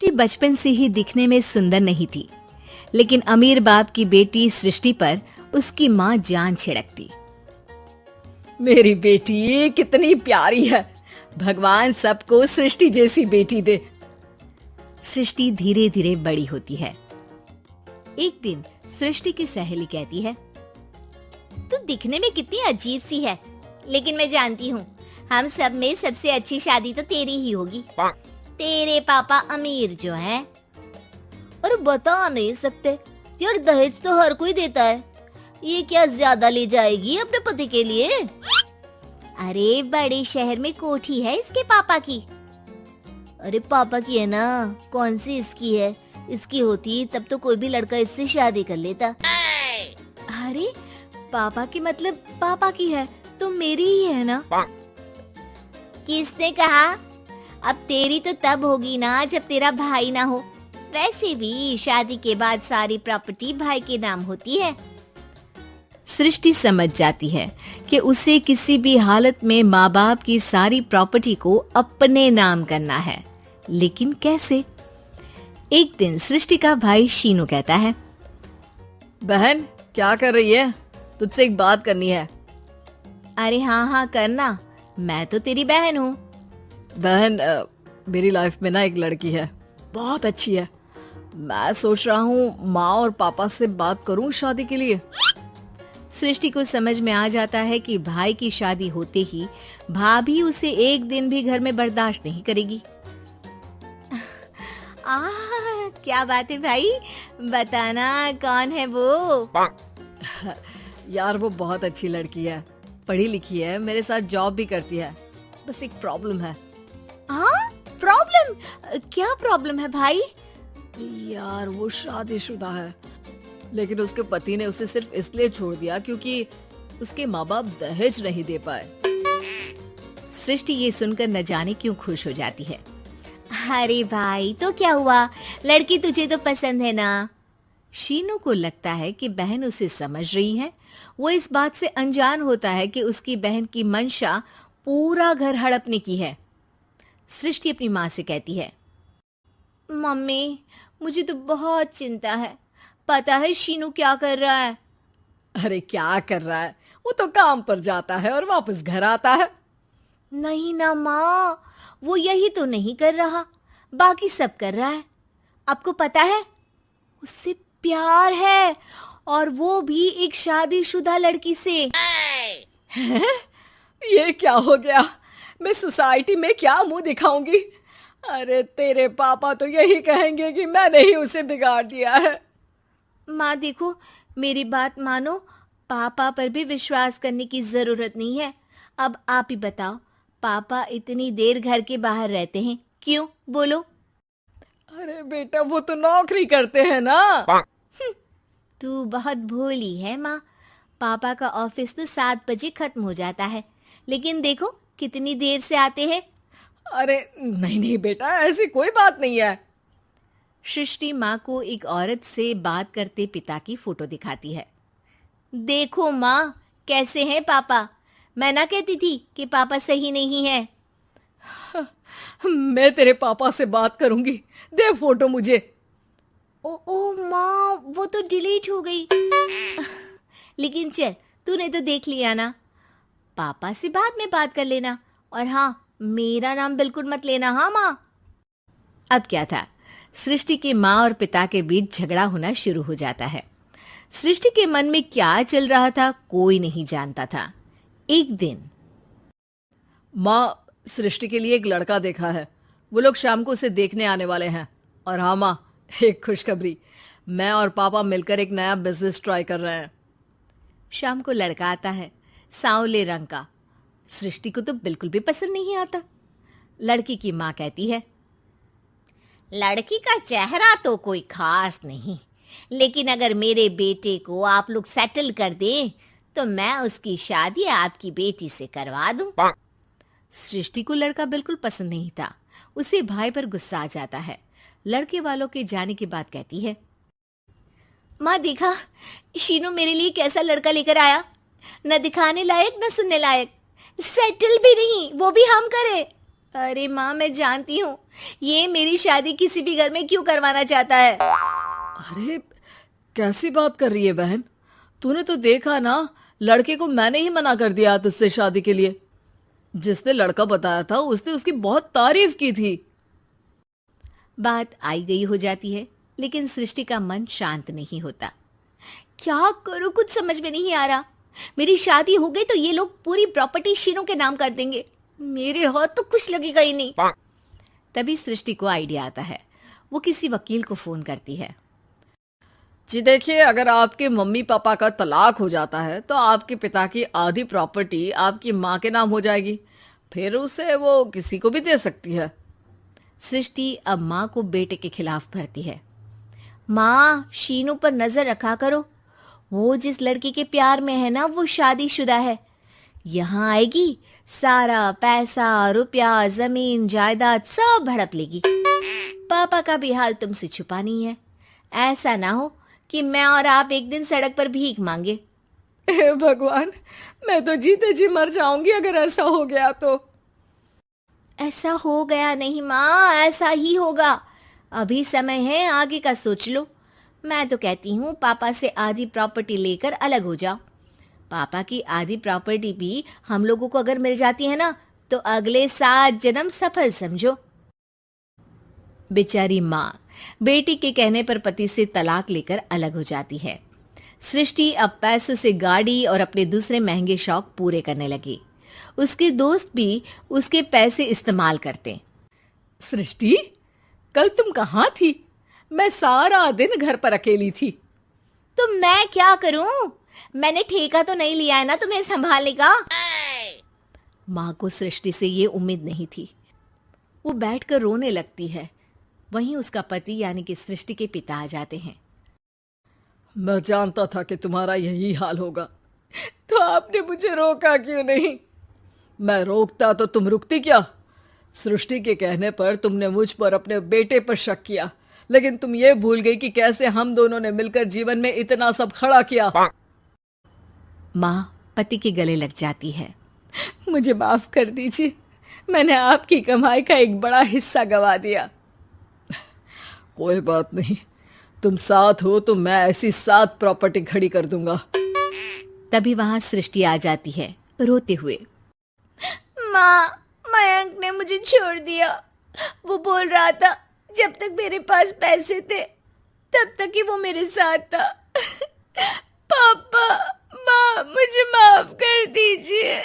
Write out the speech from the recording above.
सृष्टि बचपन से ही दिखने में सुंदर नहीं थी, लेकिन अमीर बाप की बेटी सृष्टि पर उसकी माँ जान छिड़कती। मेरी बेटी कितनी प्यारी है, भगवान सबको सृष्टि जैसी बेटी दे। सृष्टि धीरे धीरे बड़ी होती है। एक दिन सृष्टि की सहेली कहती है, तू दिखने में कितनी अजीब सी है, लेकिन मैं जानती हूँ हम सब में सबसे अच्छी शादी तो तेरी ही होगी। तेरे पापा अमीर जो हैं। और बता नहीं सकते यार, दहेज तो हर कोई देता है, ये क्या ज्यादा ले जाएगी अपने पति के लिए? अरे बड़े शहर में कोठी है इसके पापा की। अरे पापा की है ना, कौन सी इसकी है? इसकी होती तब तो कोई भी लड़का इससे शादी कर लेता। अरे पापा की मतलब पापा की है तो मेरी ही है ना? किसने कहा? अब तेरी तो तब होगी ना जब तेरा भाई ना हो। वैसे भी शादी के बाद सारी प्रॉपर्टी भाई के नाम होती है। सृष्टि समझ जाती है कि उसे किसी भी हालत में माँ बाप की सारी प्रॉपर्टी को अपने नाम करना है, लेकिन कैसे? एक दिन सृष्टि का भाई शीनू कहता है, बहन क्या कर रही है? तुझसे एक बात करनी है। अरे हाँ करना, मैं तो तेरी बहन हूँ। बहन मेरी लाइफ में ना एक लड़की है, बहुत अच्छी है। मैं सोच रहा हूँ माँ और पापा से बात करूँ शादी के लिए। सृष्टि को समझ में आ जाता है कि भाई की शादी होते ही भाभी उसे एक दिन भी घर में बर्दाश्त नहीं करेगी। क्या बात है भाई, बताना कौन है वो? यार वो बहुत अच्छी लड़की है, पढ़ी लिखी है, मेरे साथ जॉब भी करती है। बस एक प्रॉब्लम है। प्रॉब्लम? क्या प्रॉब्लम है भाई? यार वो शादीशुदा है, लेकिन उसके पति ने उसे सिर्फ इसलिए छोड़ दिया क्योंकि उसके माँ बाप दहेज नहीं दे पाए। सृष्टि ये सुनकर न जाने क्यों खुश हो जाती है। अरे भाई तो क्या हुआ, लड़की तुझे तो पसंद है ना? शीनू को लगता है कि बहन उसे समझ रही है। वो इस बात से अनजान होता है कि उसकी बहन की मंशा पूरा घर हड़पने की है। सृष्टि अपनी माँ से कहती है, मम्मी मुझे तो बहुत चिंता है। पता है शीनू क्या कर रहा है? अरे क्या कर रहा है? वो तो काम पर जाता है और वापस घर आता है। नहीं ना माँ, वो यही तो नहीं कर रहा, बाकी सब कर रहा है। आपको पता है उससे प्यार है, और वो भी एक शादीशुदा लड़की से। ये क्या हो गया? मैं सोसाइटी में क्या मुंह दिखाऊंगी? अरे तेरे पापा तो यही कहेंगे कि मैंने ही उसे बिगाड़ दिया है। माँ देखो, मेरी बात मानो, पापा पर भी विश्वास करने की जरूरत नहीं है। अब आप ही बताओ, पापा इतनी देर घर के बाहर रहते हैं क्यों? बोलो। अरे बेटा वो तो नौकरी करते हैं ना। तू बहुत भोली है माँ। पापा का ऑफिस तो 7 बजे खत्म हो जाता है, लेकिन देखो कितनी देर से आते हैं। अरे नहीं बेटा, ऐसी कोई बात नहीं है। सृष्टि माँ को एक औरत से बात करते पिता की फोटो दिखाती है। देखो माँ कैसे हैं पापा। मैं ना कहती थी कि पापा सही नहीं है। मैं तेरे पापा से बात करूंगी, दे फोटो मुझे। ओ माँ, वो तो डिलीट हो गई। लेकिन चल, तूने तो देख लिया ना। पापा से बाद में बात कर लेना, और हाँ मेरा नाम बिल्कुल मत लेना। हाँ माँ। अब क्या था, सृष्टि के माँ और पिता के बीच झगड़ा होना शुरू हो जाता है। सृष्टि के मन में क्या चल रहा था कोई नहीं जानता था। एक दिन, माँ सृष्टि के लिए एक लड़का देखा है, वो लोग शाम को उसे देखने आने वाले हैं। और हाँ माँ, एक खुशखबरी, मैं और पापा मिलकर एक नया बिजनेस ट्राई कर रहे हैं। शाम को लड़का आता है, सांवले रंग का। सृष्टि को तो बिल्कुल भी पसंद नहीं आता। लड़की की माँ कहती है, लड़की का चेहरा तो कोई खास नहीं, लेकिन अगर मेरे बेटे को आप लोग सेटल कर दें तो मैं उसकी शादी आपकी बेटी से करवा दूं। सृष्टि को लड़का बिल्कुल पसंद नहीं था। उसे भाई पर गुस्सा आ जाता है। लड़के वालों के जाने के बाद कहती है, माँ देखा शीनू मेरे लिए कैसा लड़का लेकर आया, न दिखाने लायक न सुनने लायक, सेटल भी नहीं, वो भी हम करे। अरे माँ, मैं जानती हूँ ये मेरी शादी किसी भी घर में क्यों करवाना चाहता है। अरे कैसी बात कर रही है बहन? तूने तो देखा ना, लड़के को मैंने ही मना कर दिया तुझसे शादी के लिए। जिसने लड़का बताया था उसने उसकी बहुत तारीफ की थी। बात आई गई हो जाती है, लेकिन सृष्टि का मन शांत नहीं होता। क्या करूँ, कुछ समझ में नहीं आ रहा। मेरी शादी हो गई तो ये लोग पूरी प्रॉपर्टी शीनू के नाम कर देंगे। मेरे हाथ तो कुछ लगेगा ही नहीं। तभी सृष्टि को आइडिया आता है। वो किसी वकील को फोन करती है। जी देखिए, अगर आपके मम्मी पापा का तलाक हो जाता है तो आपके पिता की आधी प्रॉपर्टी आपकी माँ के नाम हो जाएगी। फिर उसे वो किसी को भी दे सकती है। सृष्टि अब माँ को बेटे के खिलाफ भरती है। माँ, शीनू पर नजर रखा करो। वो जिस लड़की के प्यार में है ना, वो शादीशुदा है। यहाँ आएगी, सारा पैसा, रुपया, जमीन, जायदाद सब हड़प लेगी। पापा का भी हाल तुमसे छुपा नहीं है। ऐसा ना हो कि मैं और आप एक दिन सड़क पर भीख मांगे। हे भगवान, मैं तो जीते जी मर जाऊंगी अगर ऐसा हो गया तो। ऐसा हो गया नहीं माँ, ऐसा ही होगा। अभी समय है, आगे का सोच लो। मैं तो कहती हूँ पापा से आधी प्रॉपर्टी लेकर अलग हो जाओ। पापा की आधी प्रॉपर्टी भी हम लोगों को अगर मिल जाती है ना, तो अगले 7 जन्म सफल समझो। बेचारी माँ बेटी के कहने पर पति से तलाक लेकर अलग हो जाती है। सृष्टि अब पैसों से गाड़ी और अपने दूसरे महंगे शौक पूरे करने लगी। उसके दोस्त भी उसके पैसे इस्तेमाल करते। सृष्टि, कल तुम कहाँ थी? मैं सारा दिन घर पर अकेली थी। तो मैं क्या करूं? मैंने ठेका तो नहीं लिया है ना तुम्हें संभालने का। माँ को सृष्टि से ये उम्मीद नहीं थी। वो बैठकर रोने लगती है। वहीं उसका पति यानी कि सृष्टि के पिता आ जाते हैं। मैं जानता था कि तुम्हारा यही हाल होगा, तो आपने मुझे रोका क्यों नहीं? मैं रोकता तो तुम रुकती क्या? सृष्टि के कहने पर तुमने मुझ पर, अपने बेटे पर शक किया, लेकिन तुम ये भूल गई कि कैसे हम दोनों ने मिलकर जीवन में इतना सब खड़ा किया। माँ पति के गले लग जाती है। मुझे माफ कर दीजिए, मैंने आपकी कमाई का एक बड़ा हिस्सा गवा दिया। कोई बात नहीं, तुम साथ हो तो मैं ऐसी 7 प्रॉपर्टी खड़ी कर दूंगा। तभी वहां सृष्टि आ जाती है रोते हुए। माँ, मयंक ने मुझे छोड़ दिया। वो बोल रहा था जब तक मेरे पास पैसे थे तब तक ही वो मेरे साथ था। पापा, माँ, मुझे माफ कर दीजिए।